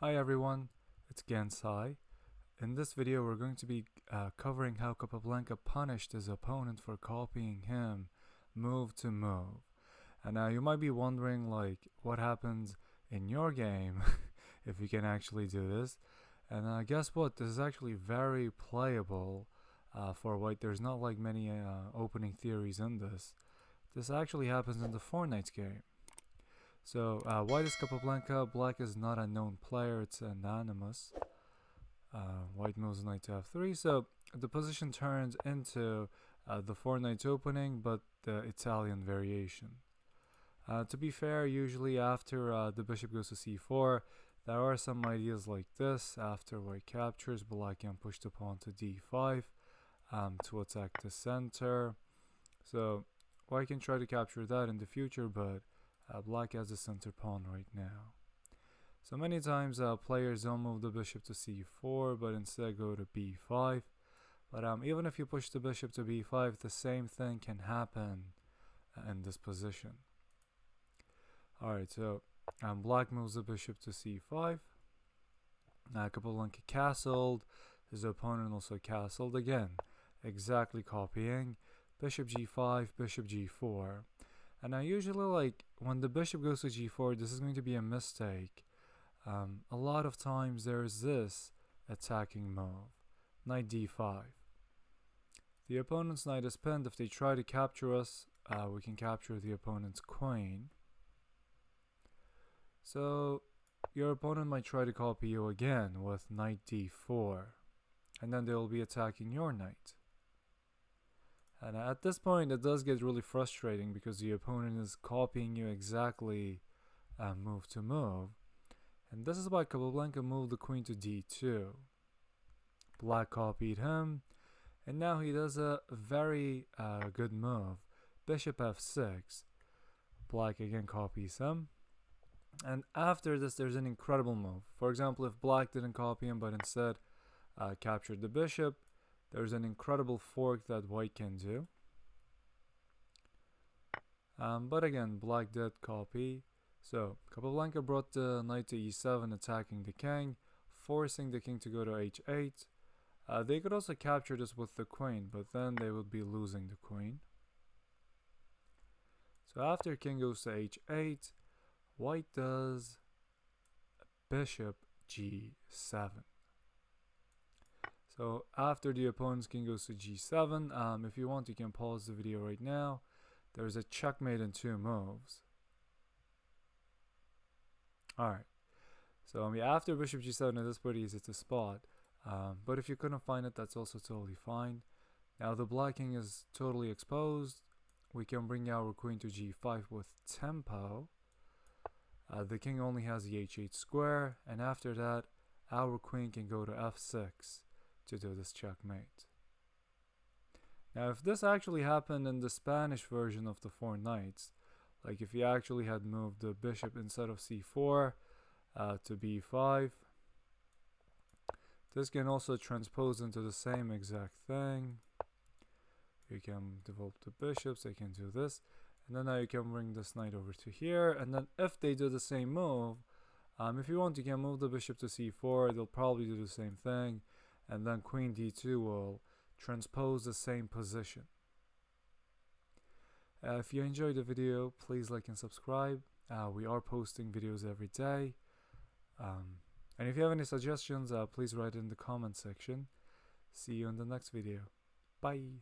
Hi everyone, it's Gansai. In this video we're going to be covering how Capablanca punished his opponent for copying him move to move. And now you might be wondering what happens in your game if you can actually do this. And guess what, this is actually very playable for white. There's not many opening theories in this. This actually happens in the Fortnite game. So, white is Capablanca, black is not a known player, it's anonymous. White moves knight to f3, so the position turns into the 4 knights opening, but the Italian variation. To be fair, usually after the bishop goes to c4, there are some ideas like this. After white captures, black can push the pawn to d5 to attack the center. So, white can try to capture that in the future, but black has the center pawn right now. So many times players don't move the bishop to c4 but instead go to b5. But even if you push the bishop to b5, the same thing can happen in this position. Alright, so black moves the bishop to c5. Capablanca castled. His opponent also castled again, exactly copying. Bishop g5, bishop g4. And now usually when the bishop goes to g4, this is going to be a mistake. A lot of times there's this attacking move, knight d5. The opponent's knight is pinned. If they try to capture us, we can capture the opponent's queen. So your opponent might try to copy you again with knight d4, and then they will be attacking your knight. And at this point it does get really frustrating because the opponent is copying you exactly move to move. And this is why Capablanca moved the queen to d2. Black copied him, and now he does a very good move. Bishop f6. Black again copies him. And after this there's an incredible move. For example, if black didn't copy him but instead captured the bishop, there's an incredible fork that white can do. But again, black did copy. So, Capablanca brought the knight to e7, attacking the king, forcing the king to go to h8. They could also capture this with the queen, but then they would be losing the queen. So after king goes to h8, white does bishop g7. So after the opponent's king goes to g7, if you want you can pause the video right now. There's a checkmate in 2 moves. Alright, so after bishop g7 it is pretty easy to spot, but if you couldn't find it, that's also totally fine. Now the black king is totally exposed. We can bring our queen to g5 with tempo. The king only has the h8 square, and after that our queen can go to f6 to do this checkmate. Now if this actually happened in the Spanish version of the 4 knights, if you actually had moved the bishop instead of c4 to b5, this can also transpose into the same exact thing. You can develop the bishops, they can do this, and then now you can bring this knight over to here, and then if they do the same move, if you want you can move the bishop to c4, they'll probably do the same thing, and then queen d2 will transpose the same position. If you enjoyed the video, please like and subscribe. We are posting videos every day. And if you have any suggestions, please write it in the comment section. See you in the next video. Bye.